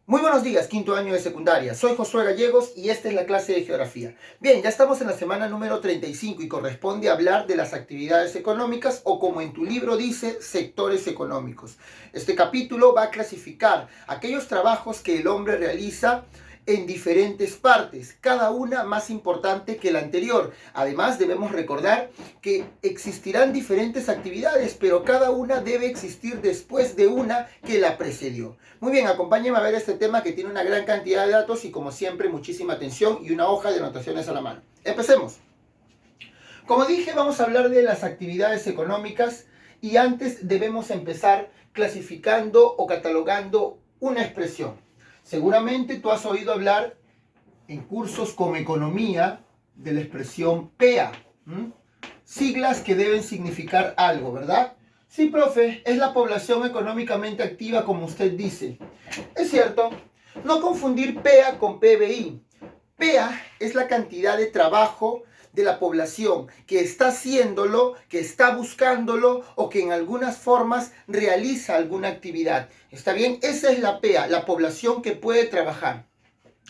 Muy buenos días, quinto año de secundaria. Soy Josué Gallegos y esta es la clase de geografía. Bien, ya estamos en la semana número 35 y corresponde hablar de las actividades económicas o, como en tu libro dice, sectores económicos. Este capítulo va a clasificar aquellos trabajos que el hombre realiza en diferentes partes, cada una más importante que la anterior. Además, debemos recordar que existirán diferentes actividades, pero cada una debe existir después de una que la precedió. Muy bien, acompáñenme a ver este tema que tiene una gran cantidad de datos y, como siempre, muchísima atención y una hoja de anotaciones a la mano. Empecemos. Como dije, vamos a hablar de las actividades económicas y antes debemos empezar clasificando o catalogando una expresión. Seguramente tú has oído hablar en cursos como economía de la expresión PEA, siglas que deben significar algo, ¿verdad? Sí, profe, es la población económicamente activa, como usted dice. Es cierto, no confundir PEA con PBI. PEA es la cantidad de trabajo de la población que está haciéndolo, que está buscándolo o que en algunas formas realiza alguna actividad. ¿Está bien? Esa es la PEA, la población que puede trabajar.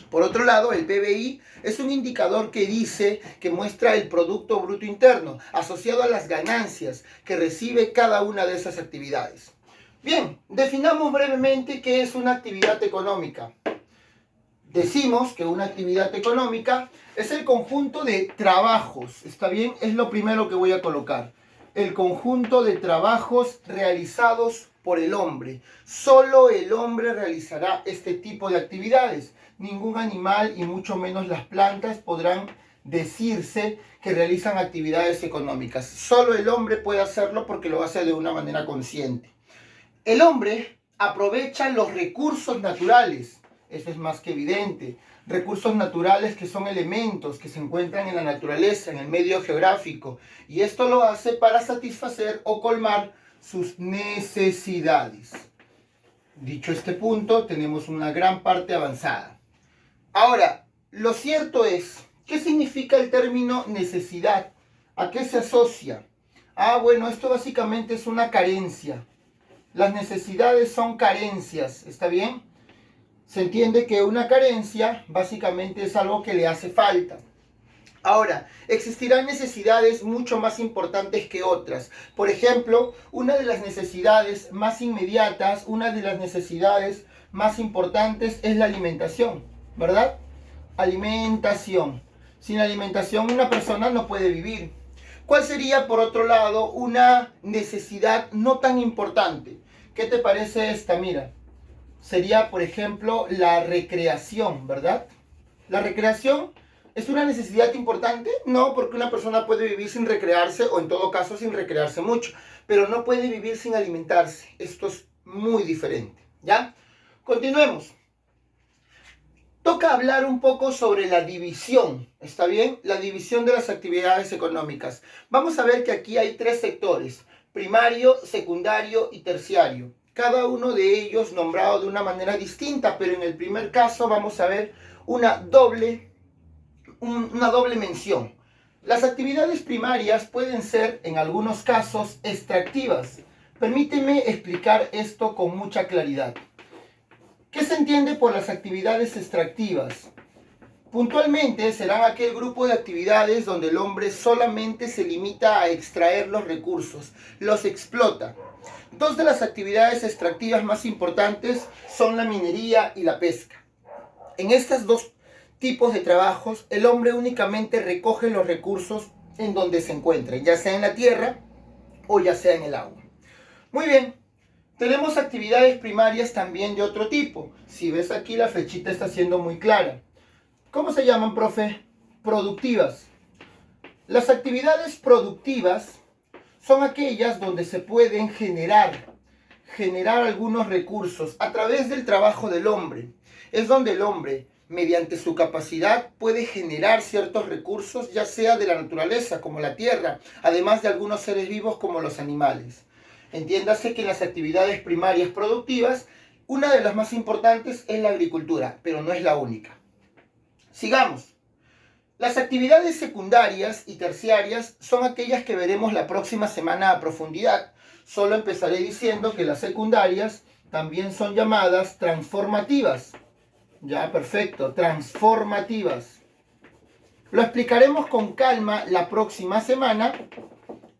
Por otro lado, el PBI es un indicador que dice, que muestra el Producto Bruto Interno, asociado a las ganancias que recibe cada una de esas actividades. Bien, definamos brevemente qué es una actividad económica. Decimos que una actividad económica es el conjunto de trabajos, ¿está bien? Es lo primero que voy a colocar. El conjunto de trabajos realizados por el hombre. Solo el hombre realizará este tipo de actividades. Ningún animal y mucho menos las plantas podrán decirse que realizan actividades económicas. Solo el hombre puede hacerlo porque lo hace de una manera consciente. El hombre aprovecha los recursos naturales. Eso es más que evidente. Recursos naturales que son elementos que se encuentran en la naturaleza, en el medio geográfico. Y esto lo hace para satisfacer o colmar sus necesidades. Dicho este punto, tenemos una gran parte avanzada. Ahora, lo cierto es, ¿qué significa el término necesidad? ¿A qué se asocia? Bueno, esto básicamente es una carencia. Las necesidades son carencias, ¿está bien? Se entiende que una carencia básicamente es algo que le hace falta. Ahora, existirán necesidades mucho más importantes que otras. Por ejemplo, una de las necesidades más inmediatas, una de las necesidades más importantes es la alimentación, ¿verdad? Alimentación. Sin alimentación una persona no puede vivir. ¿Cuál sería, por otro lado, una necesidad no tan importante? ¿Qué te parece esta? Mira, sería, por ejemplo, la recreación, ¿verdad? La recreación es una necesidad importante, no, porque una persona puede vivir sin recrearse o en todo caso sin recrearse mucho, pero no puede vivir sin alimentarse. Esto es muy diferente, ¿ya? Continuemos. Toca hablar un poco sobre la división, ¿está bien? La división de las actividades económicas. Vamos a ver que aquí hay tres sectores: primario, secundario y terciario. Cada uno de ellos nombrado de una manera distinta, pero en el primer caso vamos a ver una doble mención. Las actividades primarias pueden ser, en algunos casos, extractivas. Permíteme explicar esto con mucha claridad. ¿Qué se entiende por las actividades extractivas? Puntualmente serán aquel grupo de actividades donde el hombre solamente se limita a extraer los recursos, los explota. Dos de las actividades extractivas más importantes son la minería y la pesca. En estos dos tipos de trabajos, el hombre únicamente recoge los recursos en donde se encuentren, ya sea en la tierra o ya sea en el agua. Muy bien. Tenemos actividades primarias también de otro tipo. Si ves aquí, la flechita está siendo muy clara. ¿Cómo se llaman, profe? Productivas. Las actividades productivas son aquellas donde se pueden generar algunos recursos a través del trabajo del hombre. Es donde el hombre, mediante su capacidad, puede generar ciertos recursos, ya sea de la naturaleza, como la tierra, además de algunos seres vivos, como los animales. Entiéndase que en las actividades primarias productivas, una de las más importantes es la agricultura, pero no es la única. Sigamos. Las actividades secundarias y terciarias son aquellas que veremos la próxima semana a profundidad. Solo empezaré diciendo que las secundarias también son llamadas transformativas. Ya, perfecto. Transformativas. Lo explicaremos con calma la próxima semana.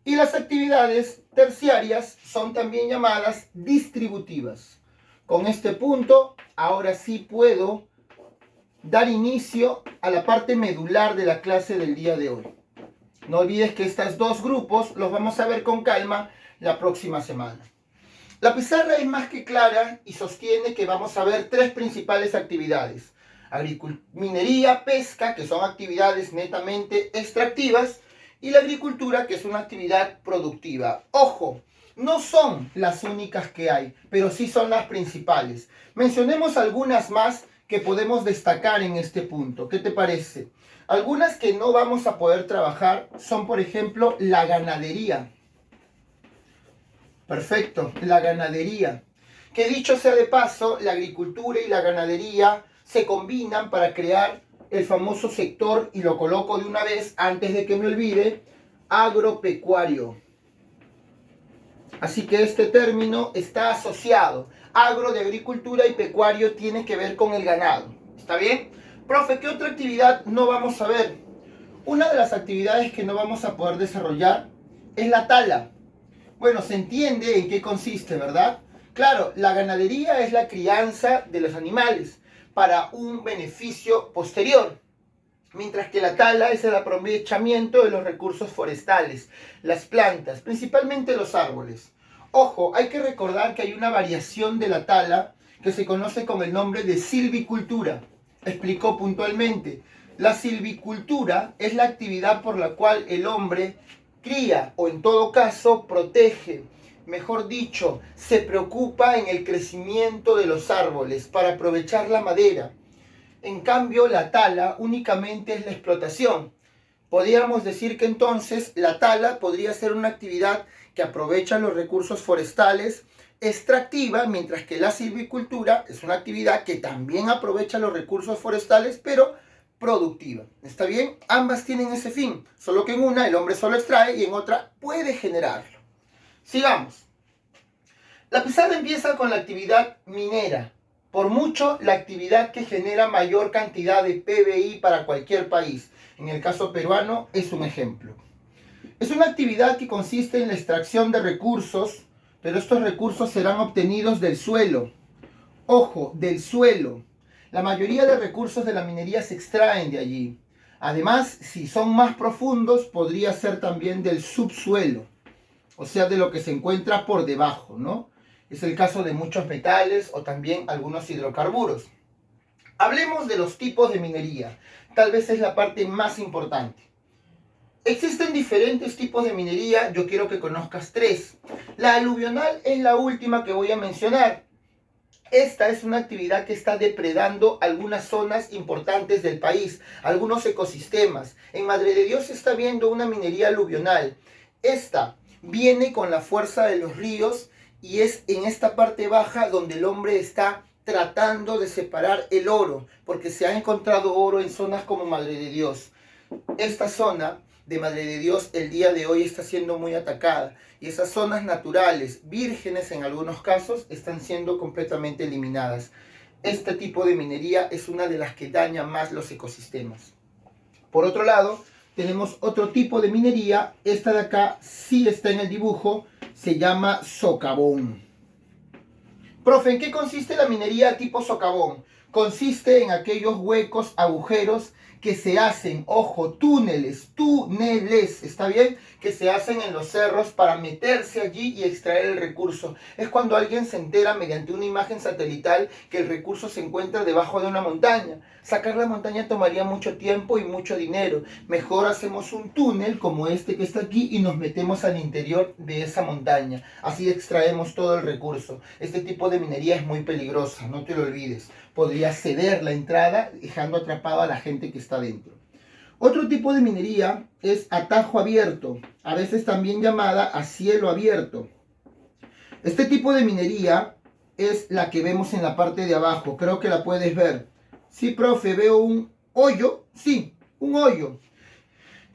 Y las actividades terciarias son también llamadas distributivas. Con este punto, ahora sí puedo dar inicio a la parte medular de la clase del día de hoy. No olvides que estos dos grupos los vamos a ver con calma la próxima semana. La pizarra es más que clara y sostiene que vamos a ver tres principales actividades. Minería, pesca, que son actividades netamente extractivas, y la agricultura, que es una actividad productiva. Ojo, no son las únicas que hay, pero sí son las principales. Mencionemos algunas más que podemos destacar en este punto. ¿Qué te parece? Algunas que no vamos a poder trabajar son, por ejemplo, la ganadería. Perfecto, la ganadería. Que dicho sea de paso, la agricultura y la ganadería se combinan para crear el famoso sector, y lo coloco de una vez antes de que me olvide, agropecuario. Así que este término está asociado. Agro de agricultura y pecuario tiene que ver con el ganado. ¿Está bien? Profe, ¿qué otra actividad no vamos a ver? Una de las actividades que no vamos a poder desarrollar es la tala. Bueno, se entiende en qué consiste, ¿verdad? Claro, la ganadería es la crianza de los animales para un beneficio posterior, mientras que la tala es el aprovechamiento de los recursos forestales, las plantas, principalmente los árboles. Ojo, hay que recordar que hay una variación de la tala que se conoce con el nombre de silvicultura. Explicó puntualmente, la silvicultura es la actividad por la cual el hombre cría o en todo caso protege, mejor dicho, se preocupa en el crecimiento de los árboles para aprovechar la madera. En cambio, la tala únicamente es la explotación. Podríamos decir que entonces la tala podría ser una actividad que aprovecha los recursos forestales, extractiva, mientras que la silvicultura es una actividad que también aprovecha los recursos forestales, pero productiva. ¿Está bien? Ambas tienen ese fin, solo que en una el hombre solo extrae y en otra puede generarlo. Sigamos. La pizarra empieza con la actividad minera. Por mucho, la actividad que genera mayor cantidad de PBI para cualquier país. En el caso peruano es un ejemplo. Es una actividad que consiste en la extracción de recursos, pero estos recursos serán obtenidos del suelo. Ojo, del suelo. La mayoría de recursos de la minería se extraen de allí. Además, si son más profundos, podría ser también del subsuelo, o sea, de lo que se encuentra por debajo, ¿no? Es el caso de muchos metales o también algunos hidrocarburos. Hablemos de los tipos de minería. Tal vez es la parte más importante. Existen diferentes tipos de minería, yo quiero que conozcas tres. La aluvional es la última que voy a mencionar. Esta es una actividad que está depredando algunas zonas importantes del país, algunos ecosistemas. En Madre de Dios se está viendo una minería aluvional. Esta viene con la fuerza de los ríos y es en esta parte baja donde el hombre está tratando de separar el oro, porque se ha encontrado oro en zonas como Madre de Dios. Esta zona de Madre de Dios el día de hoy está siendo muy atacada y esas zonas naturales, vírgenes en algunos casos, están siendo completamente eliminadas. Este tipo de minería es una de las que daña más los ecosistemas. Por otro lado, tenemos otro tipo de minería. Esta de acá sí está en el dibujo, se llama socavón. Profe, ¿en qué consiste la minería tipo socavón? Consiste en aquellos huecos, agujeros que se hacen, ojo, túneles, ¿está bien? Que se hacen en los cerros para meterse allí y extraer el recurso. Es cuando alguien se entera mediante una imagen satelital que el recurso se encuentra debajo de una montaña. Sacar la montaña tomaría mucho tiempo y mucho dinero. Mejor hacemos un túnel como este que está aquí y nos metemos al interior de esa montaña. Así extraemos todo el recurso. Este tipo de minería es muy peligrosa, no te lo olvides. Podría ceder la entrada dejando atrapado a la gente que está dentro. Otro tipo de minería es a tajo abierto, a veces también llamada a cielo abierto. Este tipo de minería es la que vemos en la parte de abajo, creo que la puedes ver. Sí, profe, veo un hoyo, sí, un hoyo.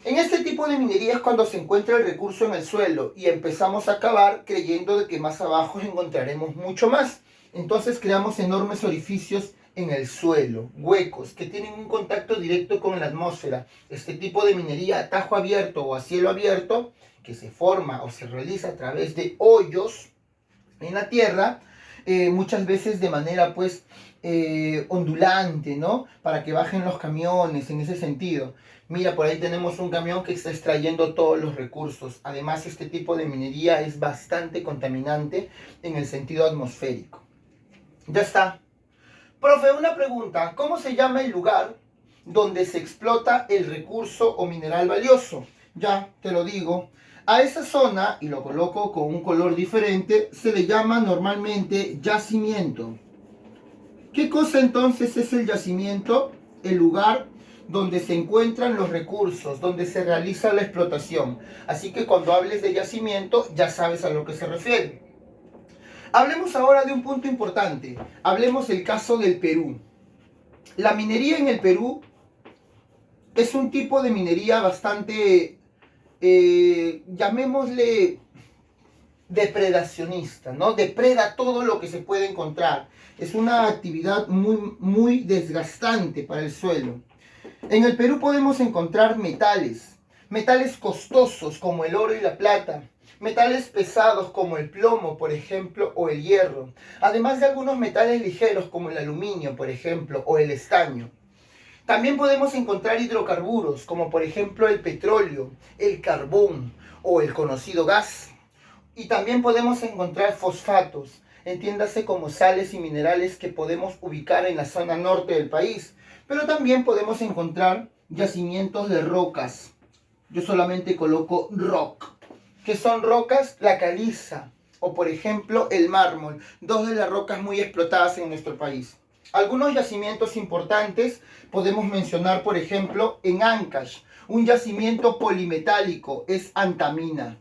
En este tipo de minería es cuando se encuentra el recurso en el suelo y empezamos a cavar creyendo de que más abajo encontraremos mucho más. Entonces creamos enormes orificios en el suelo, huecos que tienen un contacto directo con la atmósfera. Este tipo de minería a tajo abierto o a cielo abierto, que se forma o se realiza a través de hoyos en la tierra, muchas veces de manera pues ondulante, ¿no? Para que bajen los camiones en ese sentido. Mira, por ahí tenemos un camión que está extrayendo todos los recursos. Además, este tipo de minería es bastante contaminante en el sentido atmosférico. Ya está. Profe, una pregunta. ¿Cómo se llama el lugar donde se explota el recurso o mineral valioso? Ya, te lo digo. A esa zona, y lo coloco con un color diferente, se le llama normalmente yacimiento. ¿Qué cosa entonces es el yacimiento? El lugar donde se encuentran los recursos, donde se realiza la explotación. Así que cuando hables de yacimiento, ya sabes a lo que se refiere. Hablemos ahora de un punto importante. Hablemos del caso del Perú. La minería en el Perú es un tipo de minería bastante, llamémosle, depredacionista, ¿no? Depreda todo lo que se puede encontrar. Es una actividad muy desgastante para el suelo. En el Perú podemos encontrar metales costosos como el oro y la plata, metales pesados como el plomo, por ejemplo, o el hierro, además de algunos metales ligeros como el aluminio, por ejemplo, o el estaño. También podemos encontrar hidrocarburos como por ejemplo el petróleo, el carbón o el conocido gas. Y también podemos encontrar fosfatos, entiéndase como sales y minerales que podemos ubicar en la zona norte del país. Pero también podemos encontrar yacimientos de rocas. Yo solamente coloco rock, que son rocas, la caliza o por ejemplo el mármol, dos de las rocas muy explotadas en nuestro país. Algunos yacimientos importantes podemos mencionar por ejemplo en Ancash, un yacimiento polimetálico, es antamina.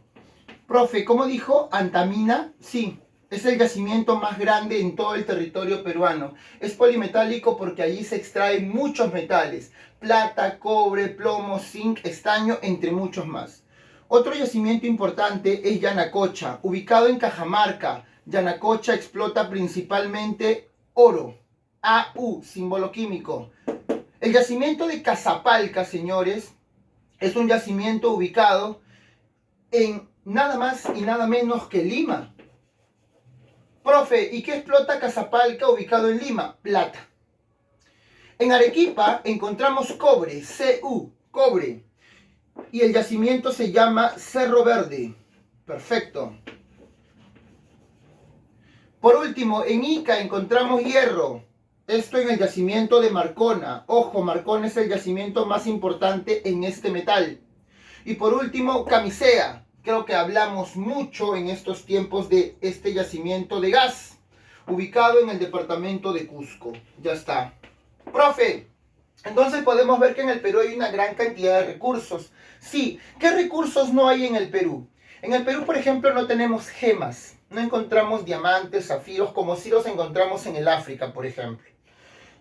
Profe, ¿cómo dijo? ¿Antamina? Sí, es el yacimiento más grande en todo el territorio peruano. Es polimetálico porque allí se extraen muchos metales, plata, cobre, plomo, zinc, estaño, entre muchos más. Otro yacimiento importante es Yanacocha, ubicado en Cajamarca. Yanacocha explota principalmente oro, AU, símbolo químico. El yacimiento de Cazapalca, señores, es un yacimiento ubicado en nada más y nada menos que Lima. Profe, ¿y qué explota Cazapalca ubicado en Lima? Plata. En Arequipa encontramos cobre, Cu, cobre. Y el yacimiento se llama Cerro Verde. Perfecto. Por último, en Ica encontramos hierro. Esto en el yacimiento de Marcona. Ojo, Marcona es el yacimiento más importante en este metal. Y por último, Camisea. Creo que hablamos mucho en estos tiempos de este yacimiento de gas, ubicado en el departamento de Cusco. Ya está. Profe, entonces podemos ver que en el Perú hay una gran cantidad de recursos. Sí, ¿qué recursos no hay en el Perú? En el Perú, por ejemplo, no tenemos gemas. No encontramos diamantes, zafiros, como sí los encontramos en el África, por ejemplo.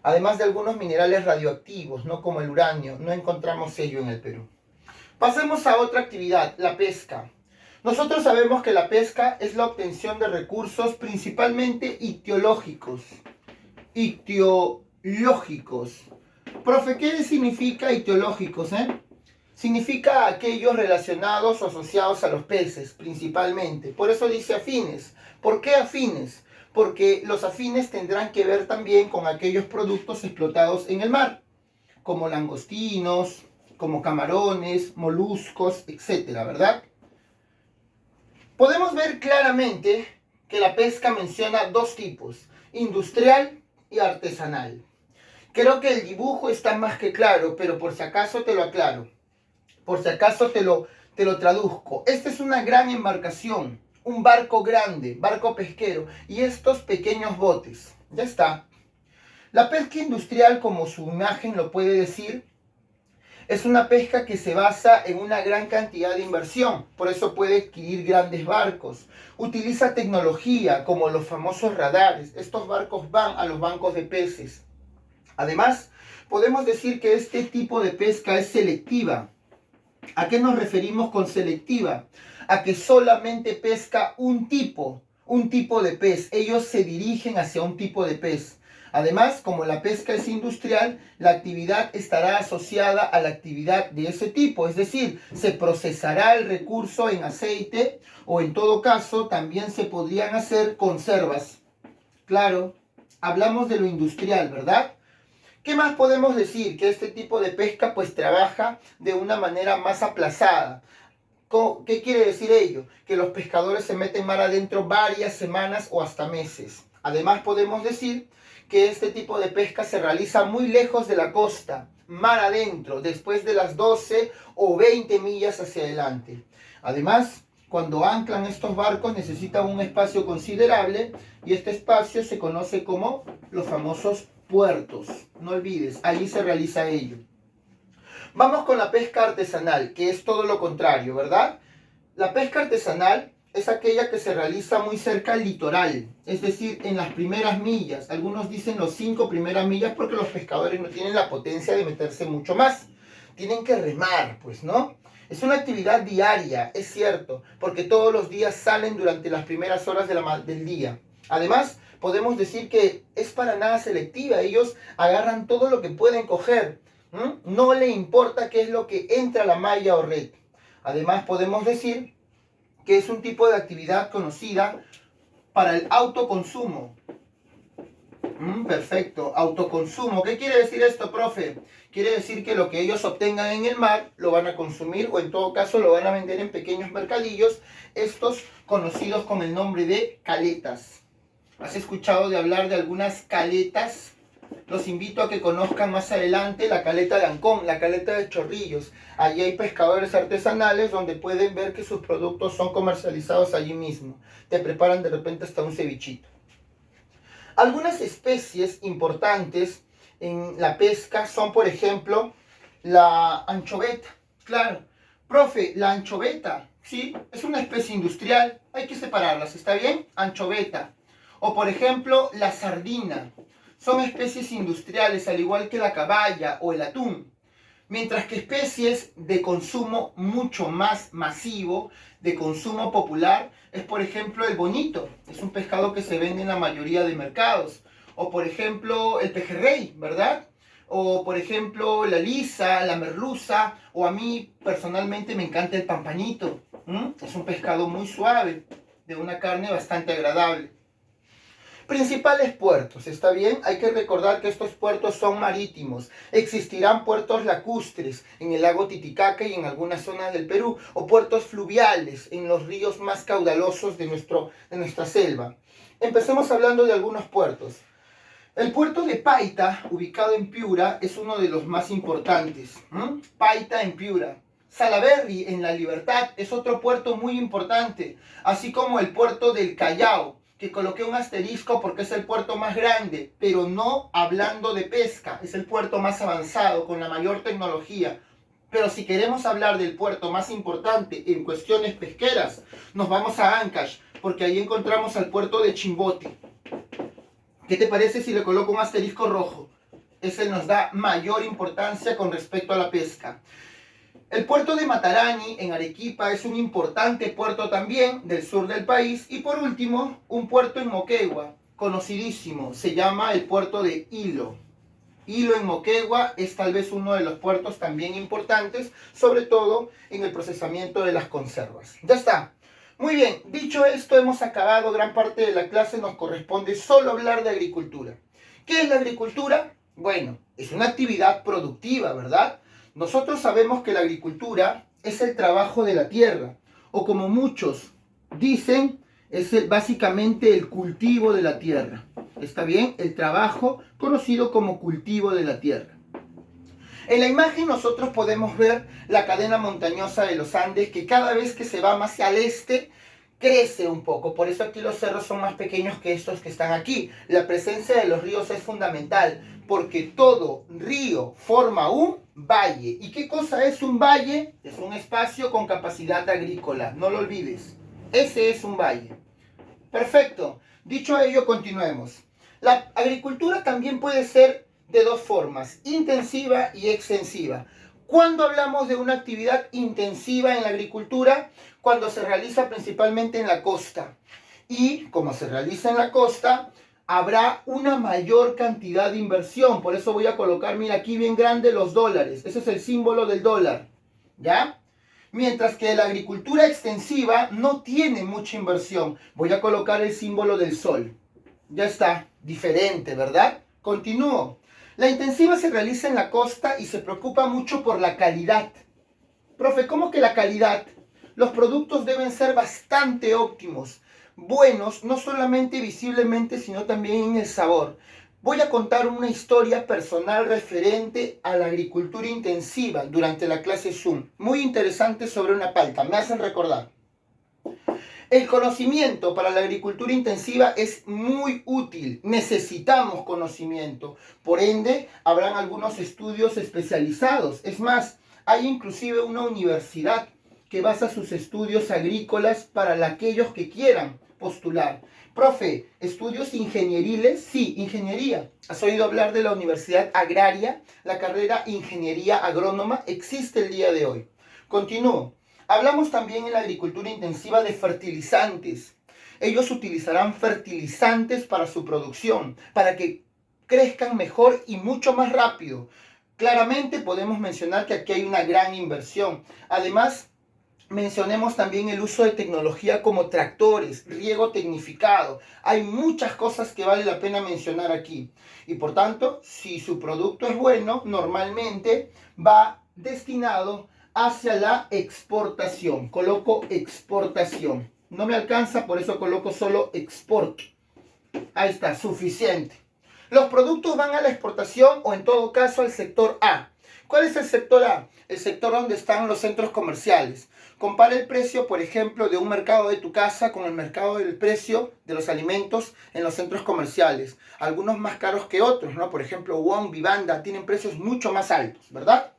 Además de algunos minerales radioactivos, ¿no? Como el uranio, no encontramos ello en el Perú. Pasemos a otra actividad, la pesca. Nosotros sabemos que la pesca es la obtención de recursos principalmente ictiológicos. Ictiológicos. Profe, ¿qué significa ictiológicos? Significa aquellos relacionados o asociados a los peces, principalmente. Por eso dice afines. ¿Por qué afines? Porque los afines tendrán que ver también con aquellos productos explotados en el mar, como langostinos, como camarones, moluscos, etcétera, ¿verdad? Podemos ver claramente que la pesca menciona dos tipos, industrial y artesanal. Creo que el dibujo está más que claro, pero por si acaso te lo aclaro. Por si acaso te lo traduzco. Esta es una gran embarcación, un barco grande, barco pesquero, y estos pequeños botes. Ya está. La pesca industrial, como su imagen lo puede decir, es una pesca que se basa en una gran cantidad de inversión, por eso puede adquirir grandes barcos. Utiliza tecnología como los famosos radares. Estos barcos van a los bancos de peces. Además, podemos decir que este tipo de pesca es selectiva. ¿A qué nos referimos con selectiva? A que solamente pesca un tipo de pez. Ellos se dirigen hacia un tipo de pez. Además, como la pesca es industrial, la actividad estará asociada a la actividad de ese tipo, es decir, se procesará el recurso en aceite o en todo caso también se podrían hacer conservas. Claro, hablamos de lo industrial, ¿verdad? ¿Qué más podemos decir? Que este tipo de pesca pues trabaja de una manera más aplazada. ¿Qué quiere decir ello? Que los pescadores se meten mar adentro varias semanas o hasta meses. Además podemos decir que este tipo de pesca se realiza muy lejos de la costa, mar adentro, después de las 12 o 20 millas hacia adelante. Además, cuando anclan estos barcos necesitan un espacio considerable y este espacio se conoce como los famosos puertos. No olvides, allí se realiza ello. Vamos con la pesca artesanal, que es todo lo contrario, ¿verdad? La pesca artesanal es aquella que se realiza muy cerca al litoral, es decir, en las primeras millas. Algunos dicen los 5 primeras millas porque los pescadores no tienen la potencia de meterse mucho más. Tienen que remar, pues, ¿no? Es una actividad diaria, es cierto, porque todos los días salen durante las primeras horas del día. Además, podemos decir que es para nada selectiva. Ellos agarran todo lo que pueden coger. No le importa qué es lo que entra a la malla o red. Además, podemos decir que es un tipo de actividad conocida para el autoconsumo. Perfecto, autoconsumo. ¿Qué quiere decir esto, profe? Quiere decir que lo que ellos obtengan en el mar lo van a consumir o en todo caso lo van a vender en pequeños mercadillos, estos conocidos con el nombre de caletas. ¿Has escuchado de hablar de algunas caletas? Los invito a que conozcan más adelante la caleta de Ancón, la caleta de Chorrillos. Allí hay pescadores artesanales donde pueden ver que sus productos son comercializados allí mismo. Te preparan de repente hasta un cevichito. Algunas especies importantes en la pesca son, por ejemplo, la anchoveta. Claro, profe, la anchoveta, ¿sí? Es una especie industrial, hay que separarlas, ¿está bien? Anchoveta. O, por ejemplo, la sardina. Son especies industriales, al igual que la caballa o el atún. Mientras que especies de consumo mucho más masivo, de consumo popular, es por ejemplo el bonito. Es un pescado que se vende en la mayoría de mercados. O por ejemplo el pejerrey, ¿verdad? O por ejemplo la lisa, la merluza. O a mí personalmente me encanta el pampanito. Es un pescado muy suave, de una carne bastante agradable. Principales puertos, ¿está bien? Hay que recordar que estos puertos son marítimos. Existirán puertos lacustres en el lago Titicaca y en algunas zonas del Perú, o puertos fluviales en los ríos más caudalosos de nuestra selva. Empecemos hablando de algunos puertos. El puerto de Paita, ubicado en Piura, es uno de los más importantes. Paita en Piura. Salaberry en La Libertad es otro puerto muy importante, así como el puerto del Callao, que coloqué un asterisco porque es el puerto más grande, pero no hablando de pesca, es el puerto más avanzado, con la mayor tecnología. Pero si queremos hablar del puerto más importante en cuestiones pesqueras, nos vamos a Ancash, porque ahí encontramos al puerto de Chimbote. ¿Qué te parece si le coloco un asterisco rojo? Ese nos da mayor importancia con respecto a la pesca. El puerto de Matarani en Arequipa es un importante puerto también del sur del país. Y por último, un puerto en Moquegua, conocidísimo, se llama el puerto de Hilo. Hilo en Moquegua es tal vez uno de los puertos también importantes, sobre todo en el procesamiento de las conservas. Ya está. Muy bien, dicho esto, hemos acabado gran parte de la clase, nos corresponde solo hablar de agricultura. ¿Qué es la agricultura? Bueno, es una actividad productiva, ¿verdad? Nosotros sabemos que la agricultura es el trabajo de la tierra, o como muchos dicen, es básicamente el cultivo de la tierra. ¿Está bien? El trabajo conocido como cultivo de la tierra. En la imagen nosotros podemos ver la cadena montañosa de los Andes, que cada vez que se va más hacia el este, crece un poco. Por eso aquí los cerros son más pequeños que estos que están aquí. La presencia de los ríos es fundamental, porque todo río forma un valle. ¿Y qué cosa es un valle? Es un espacio con capacidad agrícola, no lo olvides. Ese es un valle. Perfecto. Dicho ello, continuemos. La agricultura también puede ser de dos formas, intensiva y extensiva. ¿Cuándo hablamos de una actividad intensiva en la agricultura? Cuando se realiza principalmente en la costa. Y como se realiza en la costa, habrá una mayor cantidad de inversión. Por eso voy a colocar, mira, aquí bien grande los dólares. Ese es el símbolo del dólar, ¿ya? Mientras que la agricultura extensiva no tiene mucha inversión. Voy a colocar el símbolo del sol. Ya está, diferente, ¿verdad? Continúo. La intensiva se realiza en la costa y se preocupa mucho por la calidad. Profe, ¿cómo que la calidad? Los productos deben ser bastante óptimos, buenos, no solamente visiblemente, sino también en el sabor. Voy a contar una historia personal referente a la agricultura intensiva durante la clase Zoom. Muy interesante sobre una palta, me hacen recordar. El conocimiento para la agricultura intensiva es muy útil. Necesitamos conocimiento. Por ende, habrán algunos estudios especializados. Es más, hay inclusive una universidad que basa sus estudios agrícolas para aquellos que quieran postular. Profe, ¿estudios ingenieriles? Sí, ingeniería. ¿Has oído hablar de la Universidad Agraria? La carrera Ingeniería Agrónoma existe el día de hoy. Continúo. Hablamos también en la agricultura intensiva de fertilizantes. Ellos utilizarán fertilizantes para su producción, para que crezcan mejor y mucho más rápido. Claramente podemos mencionar que aquí hay una gran inversión. Además, mencionemos también el uso de tecnología como tractores, riego tecnificado. Hay muchas cosas que vale la pena mencionar aquí. Y por tanto, si su producto es bueno, normalmente va destinado hacia la exportación. Coloco exportación. No me alcanza, por eso coloco solo export. Ahí está, suficiente. Los productos van a la exportación o en todo caso al sector A. ¿Cuál es el sector A? El sector donde están los centros comerciales. Compara el precio, por ejemplo, de un mercado de tu casa con el mercado del precio de los alimentos en los centros comerciales. Algunos más caros que otros, ¿no? Por ejemplo, Wong, Vivanda, tienen precios mucho más altos, ¿verdad?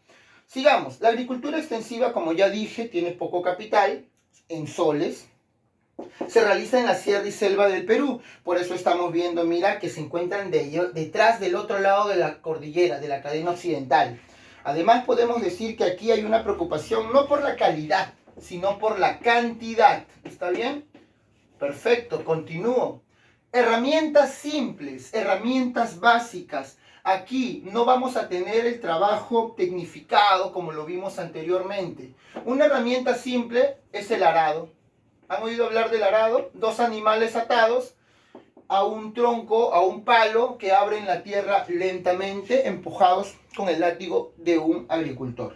Sigamos. La agricultura extensiva, como ya dije, tiene poco capital en soles. Se realiza en la sierra y selva del Perú. Por eso estamos viendo, mira, que se encuentran detrás del otro lado de la cordillera, de la cadena occidental. Además, podemos decir que aquí hay una preocupación no por la calidad, sino por la cantidad. ¿Está bien? Perfecto, continúo. Herramientas simples, herramientas básicas. Aquí no vamos a tener el trabajo tecnificado como lo vimos anteriormente. Una herramienta simple es el arado. ¿Han oído hablar del arado? Dos animales atados a un tronco, a un palo que abren la tierra lentamente, empujados con el látigo de un agricultor.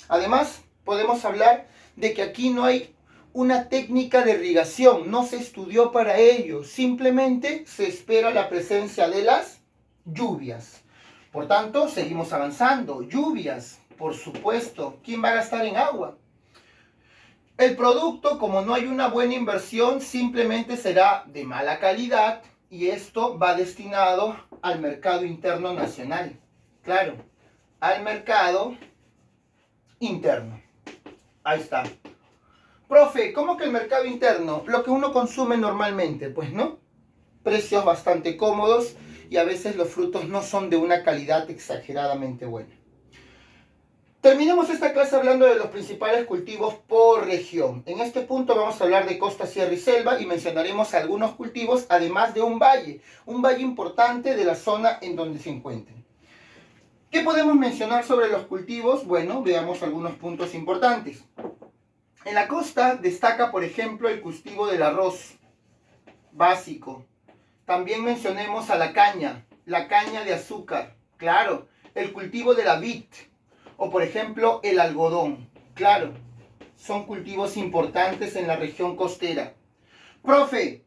Además, podemos hablar de que aquí no hay una técnica de irrigación, no se estudió para ello, simplemente se espera la presencia de las lluvias. Por tanto, seguimos avanzando. Lluvias, por supuesto. ¿Quién va a gastar en agua? El producto, como no hay una buena inversión, simplemente será de mala calidad y esto va destinado al mercado interno nacional. Claro, al mercado interno. Ahí está. Profe, ¿cómo que el mercado interno? Lo que uno consume normalmente, pues no. Precios bastante cómodos y a veces los frutos no son de una calidad exageradamente buena. Terminemos esta clase hablando de los principales cultivos por región. En este punto vamos a hablar de costa, sierra y selva y mencionaremos algunos cultivos, además de un valle importante de la zona en donde se encuentren. ¿Qué podemos mencionar sobre los cultivos? Bueno, veamos algunos puntos importantes. En la costa destaca, por ejemplo, el cultivo del arroz básico. También mencionemos a la caña de azúcar, claro, el cultivo de la vid, o por ejemplo el algodón, claro, son cultivos importantes en la región costera. Profe,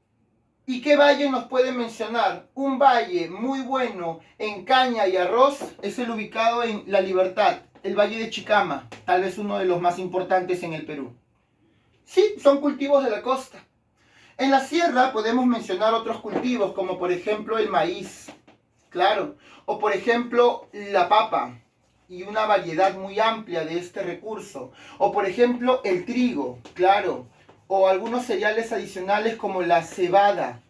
¿y qué valle nos puede mencionar? Un valle muy bueno en caña y arroz es el ubicado en La Libertad, el Valle de Chicama, tal vez uno de los más importantes en el Perú. Sí, son cultivos de la costa. En la sierra podemos mencionar otros cultivos como por ejemplo el maíz, claro, o por ejemplo la papa y una variedad muy amplia de este recurso, o por ejemplo el trigo, claro, o algunos cereales adicionales como la cebada,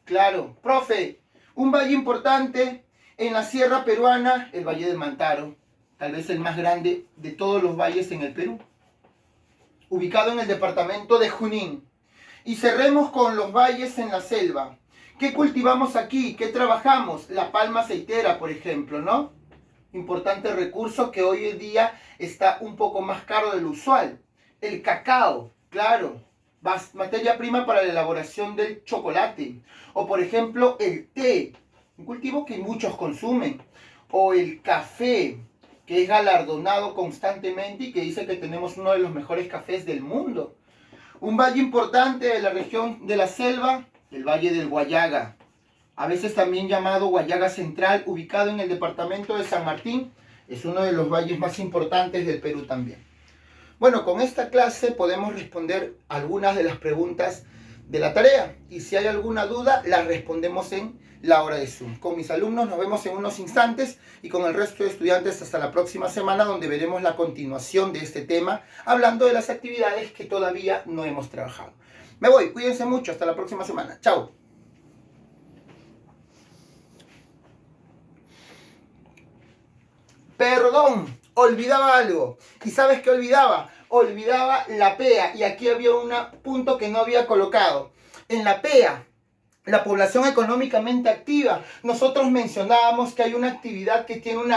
claro. Profe, un valle importante en la sierra peruana, el Valle del Mantaro, tal vez el más grande de todos los valles en el Perú, ubicado en el departamento de Junín. Y cerremos con los valles en la selva. ¿Qué cultivamos aquí? ¿Qué trabajamos? La palma aceitera, por ejemplo, ¿no? Importante recurso que hoy en día está un poco más caro de lo usual. El cacao, claro, materia prima para la elaboración del chocolate. O por ejemplo el té, un cultivo que muchos consumen. O el café, que es galardonado constantemente y que dice que tenemos uno de los mejores cafés del mundo. Un valle importante de la región de la selva, el Valle del Guayaga, a veces también llamado Guayaga Central, ubicado en el departamento de San Martín, es uno de los valles más importantes del Perú también. Bueno, con esta clase podemos responder algunas de las preguntas de la tarea y si hay alguna duda las respondemos en la hora de Zoom. Con mis alumnos nos vemos en unos instantes y con el resto de estudiantes hasta la próxima semana, donde veremos la continuación de este tema, hablando de las actividades que todavía no hemos trabajado. Me voy, cuídense mucho, hasta la próxima semana. Chao. Perdón, olvidaba algo. ¿Y sabes qué olvidaba? Olvidaba la PEA. Y aquí había un punto que no había colocado. En la PEA, la población económicamente activa, nosotros mencionábamos que hay una actividad que tiene un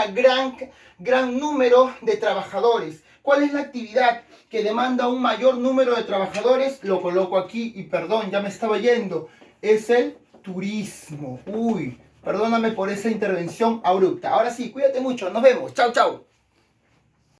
gran número de trabajadores. ¿Cuál es la actividad que demanda un mayor número de trabajadores? Lo coloco aquí y perdón, ya me estaba yendo. Es el turismo. Uy, perdóname por esa intervención abrupta. Ahora sí, cuídate mucho. Nos vemos. Chau, chau.